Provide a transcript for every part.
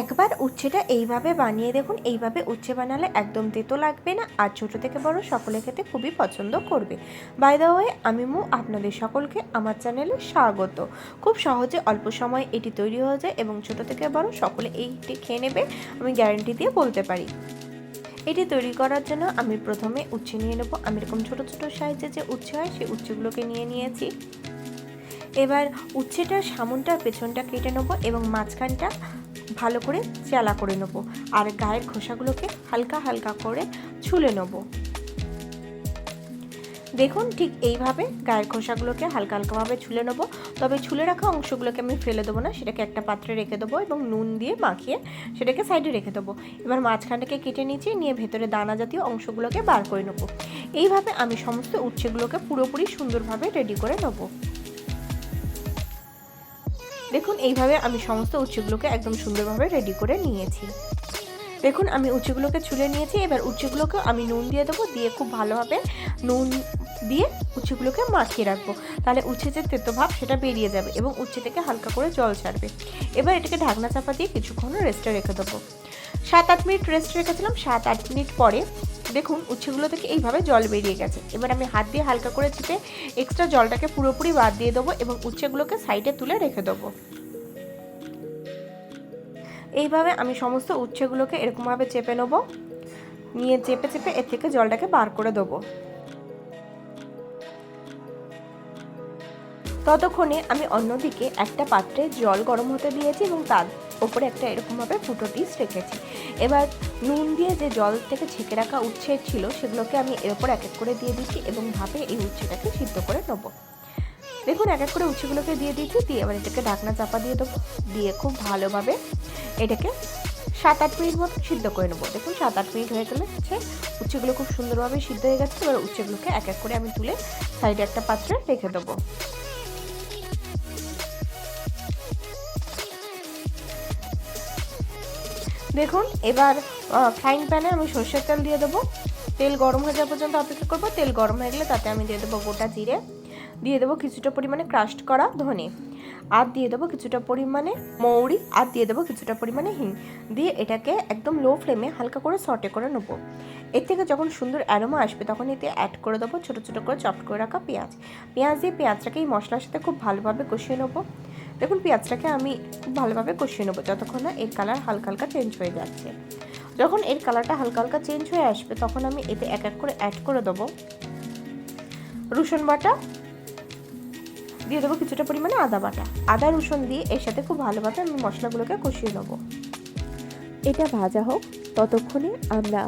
একবার উচ্ছেটা এইভাবে বানিয়ে দেখুন। এইভাবে উচ্ছে বানালে একদম তেতো লাগবে না, আর ছোট থেকে বড় সকলে খেতে খুবই পছন্দ করবে। বাই দ্য ওয়ে, আমি আপনাদের সকলকে আমার চ্যানেলে স্বাগত। খুব সহজে অল্প সময় এটি তৈরি হয়ে যায় এবং ছোট থেকে বড় সকলে এইটি খেয়ে নেবে, আমি গ্যারান্টি দিয়ে বলতে পারি। এটি তৈরি করার জন্য আমি প্রথমে উচ্ছে নিয়ে নেব। আমি এরকম ছোট ছোট সাইজে যে উচ্ছে হয় সেই উচ্ছেগুলোকে নিয়ে নিয়েছি। এবার উচ্ছেটার সামনটার পেছনটা কেটে নেব এবং মাঝখানটা ভালো করে চেলা করে নেব, আর গায়ের খোসাগুলোকে হালকা হালকা করে ছুলে নেব। দেখুন, ঠিক এইভাবে গায়ের খোসাগুলোকে হালকা হালকাভাবে ছুলে নেব। তবে ছুলে রাখা অংশগুলোকে আমি ফেলে দেবো না, সেটাকে একটা পাত্রে রেখে দেবো এবং নুন দিয়ে মাখিয়ে সেটাকে সাইডে রেখে দেবো। এবার মাঝখানটাকে কেটে নিচ্ছি, নিয়ে ভেতরে দানা জাতীয় অংশগুলোকে বার করে নেব। এইভাবে আমি সমস্ত উচ্ছেগুলোকে পুরোপুরি সুন্দরভাবে রেডি করে নেব। দেখুন, এইভাবে আমি সমস্ত উচ্ছেগুলোকে একদম সুন্দরভাবে রেডি করে নিয়েছি। দেখুন, আমি উচ্ছেগুলোকে ছুলে নিয়েছি। এবার উচ্ছেগুলোকে আমি নুন দিয়ে দেবো, দিয়ে খুব ভালোভাবে নুন দিয়ে উচ্ছেগুলোকে মাখিয়ে রাখবো। তাহলে উচ্ছে যে তেতো ভাব সেটা বেরিয়ে যাবে এবং উচ্ছে থেকে হালকা করে জল ছাড়বে। এবার এটাকে ঢাকনা চাপা দিয়ে কিছুক্ষণ রেস্টে রেখে দেবো। 7-8 মিনিট রেস্টে রেখেছিলাম। 7-8 মিনিট পরে দেখুন উচ্ছেগুলো থেকে এইভাবে জল বেরিয়ে গেছে। এবার আমি হাত দিয়ে হালকা করে চিপে এক্সট্রা জলটাকে পুরোপুরি বাদ দিয়ে দেবো এবং উচ্ছেগুলোকে সাইডে তুলে রেখে দেবো। এইভাবে আমি সমস্ত উচ্ছেগুলোকে এরকমভাবে চেপে নেবো, নিয়ে চেপে চেপে এর থেকে জলটাকে বার করে দেবো। ততক্ষণে আমি অন্যদিকে একটা পাত্রে জল গরম হতে দিয়েছি এবং তার ওপরে একটা এরকমভাবে ফুটো ডিশ রেখেছি। এবার নুন দিয়ে যে জল থেকে ছেঁকে রাখা উচ্ছে ছিল সেগুলোকে আমি এর ওপর এক এক করে দিয়ে দিচ্ছি এবং ভাপে এই উচ্ছেটাকে সিদ্ধ করে নেবো। দেখুন, এক এক করে উচ্ছেগুলোকে দিয়ে দিচ্ছি, দিয়ে এবার এটাকে ঢাকনা চাপা দিয়ে দেবো, দিয়ে খুব ভালোভাবে এটাকে 7-8 মিনিট মতো সিদ্ধ করে নেবো। দেখুন, 7-8 মিনিট হয়ে গেলে উচ্ছেগুলো খুব সুন্দরভাবে সিদ্ধ হয়ে গেছে। এবার উচ্ছেগুলোকে এক এক করে আমি তুলে সাইডে একটা পাত্রে রেখে দেবো। দেখুন, এবার ফ্রাইং প্যানে আমি সর্ষের তেল দিয়ে দেবো। তেল গরম হয়ে যাওয়া পর্যন্ত অপেক্ষা করবো। তেল গরম হয়ে গেলে তাতে আমি দিয়ে দেবো গোটা জিরে, দিয়ে দেবো কিছুটা পরিমাণে ক্রাশড করা ধনে, আর দিয়ে দেবো কিছুটা পরিমাণে মৌরি, আর দিয়ে দেবো কিছুটা পরিমাণে হিং, দিয়ে এটাকে একদম লো ফ্লেমে হালকা করে সটে করে নেবো। এর থেকে যখন সুন্দর অ্যারোমা আসবে তখন এতে অ্যাড করে দেবো ছোটো ছোটো করে চপড করে রাখা পেঁয়াজ। পেঁয়াজ দিয়ে পেঁয়াজটাকে এই মশলার সাথে খুব ভালোভাবে কষিয়ে নেবো। দেখুন, পেঁয়াজটাকে আমি খুব ভালোভাবে কষিয়ে নেবো যতক্ষণ না এর কালার হালকা হালকা চেঞ্জ হয়ে যাচ্ছে। যখন এর কালারটা হালকা হালকা চেঞ্জ হয়ে আসবে তখন আমি এতে এক এক করে অ্যাড করে দেবো রসুন বাটা, দিয়ে দেবো কিছুটা পরিমাণে আদা বাটা। আদা রসুন দিয়ে এর সাথে খুব ভালোভাবে আমি মশলাগুলোকে কষিয়ে নেবো। এটা ভাজা হোক, ততক্ষণে আমরা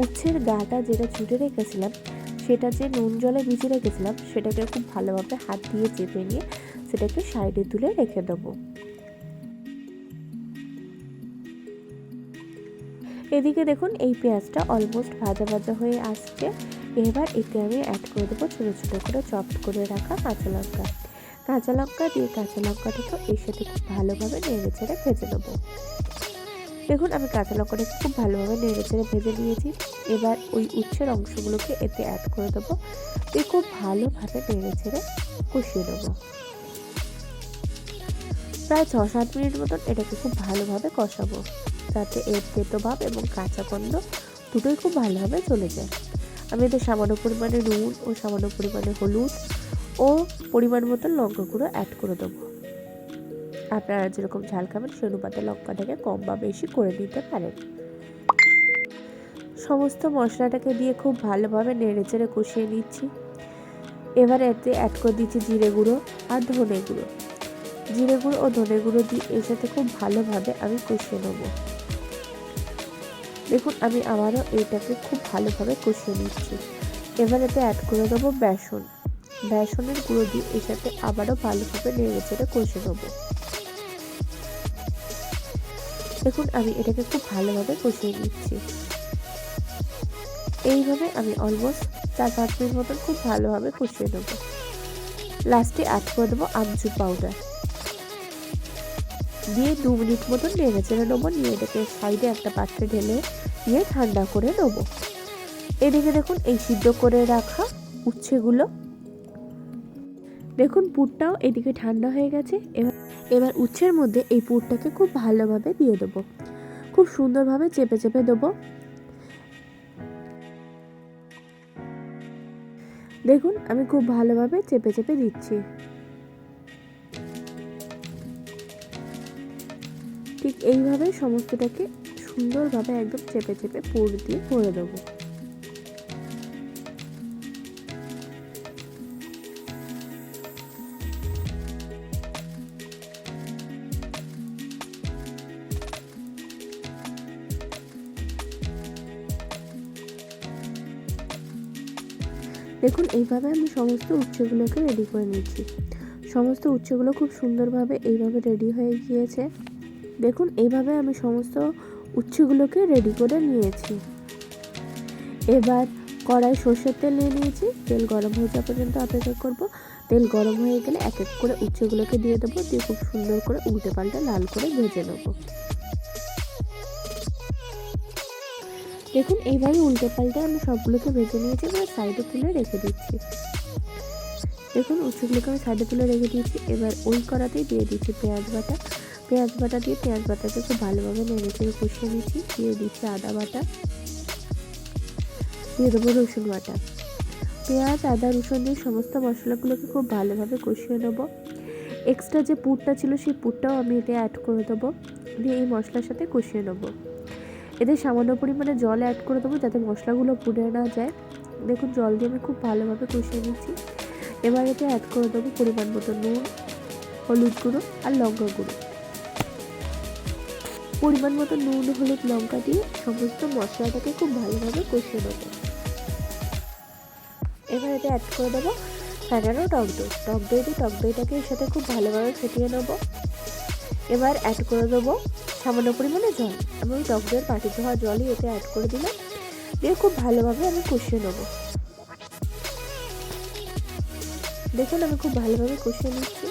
উচ্ছের গাটা যেটা ছুটে রেখেছিলাম, সেটা যে নুন জলে ভিজিয়ে রেখেছিলাম, সেটাকে খুব ভালোভাবে হাত দিয়ে চেপে নিয়ে সেটাকে সাইডে তুলে রেখে দেবো। এদিকে দেখুন, এই পেঁয়াজটা অলমোস্ট ভাজা ভাজা হয়ে আসছে। এবার এতে আমি অ্যাড করে দেবো ছোটো ছোটো করে চপড করে রাখা কাঁচা লঙ্কা। কাঁচা লঙ্কা দিয়ে কাঁচা লঙ্কাটাকে এর সাথে খুব ভালোভাবে নেড়ে ছেড়ে ভেজে নেবো। দেখুন, আমি কাঁচা লঙ্কাটাকে খুব ভালোভাবে নেড়ে ছেড়ে ভেজে নিয়েছি। এবার ওই উচ্ছের অংশগুলোকে এতে অ্যাড করে দেবো, দিয়ে খুব ভালোভাবে নেড়ে ছেড়ে কষিয়ে নেবো। প্রায় 6-7 মিনিট মতন এটাকে খুব ভালোভাবে কষাবো, যাতে এর তেতো ভাব এবং কাঁচা গন্ধ দুটোই খুব ভালোভাবে চলে যায়। আমি এতে সামান্য পরিমাণে নুন ও সামান্য পরিমাণে হলুদ ও পরিমাণ মতন লঙ্কা গুঁড়ো অ্যাড করে দেবো। আপনারা যেরকম ঝাল খাবেন সেই অনুপাতে লঙ্কাটাকে কম বা বেশি করে নিতে পারেন। সমস্ত মশলাটাকে দিয়ে খুব ভালোভাবে নেড়ে চেড়ে কষিয়ে নিচ্ছি। এবার এতে অ্যাড করে দিচ্ছি জিরে গুঁড়ো আর ধনে গুঁড়ো। জিরে গুঁড়ো ও ধনে গুঁড়ো দিয়ে এর সাথে খুব ভালোভাবে আমি কষিয়ে নেব। দেখুন, আমি আবারও এটাকে খুব ভালোভাবে কষিয়ে নিচ্ছি। এবার এতে অ্যাড করে দেবো বেসন। বেসনের গুঁড়ো দিয়ে এর সাথে আবারও ভালোভাবে নেড়ে চেড়ে কষিয়ে নেবো। দেখুন, আমি এটাকে খুব ভালোভাবে কষিয়ে নিচ্ছি। এইভাবে আমি অলমোস্ট 4-5 মিনিট মতন খুব ভালোভাবে কষিয়ে নেব। লাস্টে অ্যাড করে দেবো আমচুর পাউডার, দিয়ে 2 মিনিট মতন নেড়ে চেড়ে নেবো। নিয়ে এটাকে সাইডে একটা পাত্রে ঢেলে দিয়ে ঠান্ডা করে নেবো। এদিকে দেখুন, এই সিদ্ধ করে রাখা উচ্ছেগুলো দেখুন পুরটাও এদিকে ঠান্ডা হয়ে গেছে। এবার উচ্ছের মধ্যে এই পুরটাকে খুব ভালোভাবে দিয়ে দেবো, খুব সুন্দরভাবে চেপে চেপে দেবো। দেখুন আমি খুব ভালোভাবে চেপে চেপে দিচ্ছি। ঠিক এইভাবে সমস্তটাকে সুন্দরভাবে একদম চেপে চেপে পুর দিয়ে ভরে দেবো। দেখুন এইভাবে আমি সমস্ত উচ্ছেগুলোকে রেডি করে নিচ্ছি। সমস্ত উচ্ছেগুলো খুব সুন্দরভাবে এইভাবে রেডি হয়ে গিয়েছে। দেখুন এইভাবে আমি সমস্ত উচ্ছেগুলোকে রেডি করে নিয়েছি। এবার কড়াই সর্ষের তেল নিয়ে নিয়েছি। তেল গরম হয়ে যাওয়া পর্যন্ত অপেক্ষা করব। তেল গরম হয়ে গেলে এক এক করে উচ্ছেগুলোকে দিয়ে দেবো, দিয়ে খুব সুন্দর করে উল্টে পাল্টে লাল করে ভেজে নেবো। দেখুন এইভাবে উল্টে পাল্টে আমি সবগুলোকে ভেজে নিয়েছি, এবার সাইডে তুলে রেখে দিচ্ছি। দেখুন উচ্ছেগুলোকে আমি সাইডে তুলে রেখে দিয়েছি। এবার ওই কড়াতেই দিয়ে দিচ্ছি পেঁয়াজ বাটা। পেঁয়াজ বাটা দিয়ে পেঁয়াজ বাটাকে খুব ভালোভাবে নেড়ে চেড়ে কষিয়ে নিচ্ছি। দিয়ে দিচ্ছি আদা বাটা, দিয়ে দেবো রসুন বাটা। পেঁয়াজ আদা রসুন দিয়ে সমস্ত মশলাগুলোকে খুব ভালোভাবে কষিয়ে নেবো। এক্সট্রা যে পুরটা ছিল সেই পুরটাও আমি এতে অ্যাড করে দেবো, দিয়ে এই মশলার সাথে কষিয়ে নেবো। এতে সামান্য পরিমাণে জল অ্যাড করে দেবো যাতে মশলাগুলো পুড়ে না যায়। দেখুন জল দিয়ে আমি খুব ভালোভাবে কষিয়ে নিচ্ছি। এবার এতে অ্যাড করে দেবো পরিমাণ মতো নুন, হলুদ গুঁড়ো আর লঙ্কা গুঁড়ো। পরিমাণ মতো নুন হলুদ লঙ্কা দিয়ে সমস্ত মশলাটাকে খুব ভালোভাবে কষিয়ে নেবো। এবার এতে অ্যাড করে দেবো ফ্যাটানো টক দই। টক দইটাকে এর সাথে খুব ভালোভাবে ফেটিয়ে নেবো। এবার অ্যাড করে দেবো সামান্য পরিমাণে জল। আমি ওই টক দইয়ের পাটি ধোয়া জলই এতে অ্যাড করে দিলাম, দিয়ে খুব ভালোভাবে আমি কষিয়ে নেবো। দেখুন আমি খুব ভালোভাবে কষিয়ে নিচ্ছি।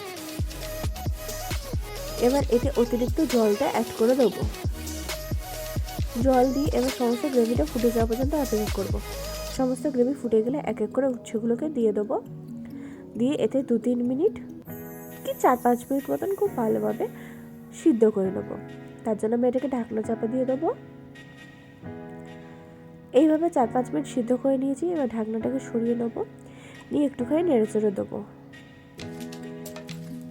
এবার এতে অতিরিক্ত জলটা অ্যাড করে দেবো। জল দিয়ে এবার সমস্ত গ্রেভিটা ফুটে যাওয়া পর্যন্ত অপেক্ষা করবো। সমস্ত গ্রেভি ফুটে গেলে এক এক করে উচ্ছেগুলোকে দিয়ে দেবো। দিয়ে এতে 2-3 মিনিট কি 4-5 মিনিট মতন খুব ভালোভাবে সিদ্ধ করে নেবো। তার জন্য আমি এটাকে ঢাকনা চাপা দিয়ে দেবো। এইভাবে 4-5 মিনিট সিদ্ধ করে নিয়েছি। এবার ঢাকনাটাকে সরিয়ে নেবো, নিয়ে একটুখানি নেড়ে চেড়ে দেবো।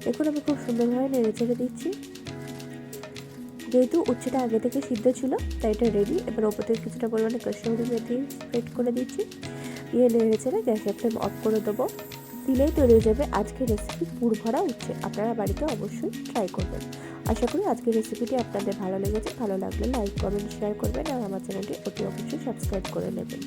দেখুন আমি খুব সুন্দরভাবে নেড়ে চেড়ে দিচ্ছি। যেহেতু উচ্ছেটা আগে থেকে সিদ্ধ ছিল তাই এটা রেডি। এবার ওপর থেকে কিছুটা পরিমাণে কসুরি মেথি স্প্রেড করে দিচ্ছি, দিয়ে নেড়ে চেড়ে গ্যাসের ফ্লেম অফ করে দেবো। দিলেই তৈরি হয়ে যাবে আজকের রেসিপি পুর ভরা উচ্ছে। আপনারা বাড়িতে অবশ্যই ট্রাই করবেন। আশা করি আজকের রেসিপিটি আপনাদের ভালো লেগেছে। ভালো লাগলে লাইক কমেন্ট শেয়ার করবেন আর আমার চ্যানেলটি অতি অবশ্যই সাবস্ক্রাইব করে নেবেন।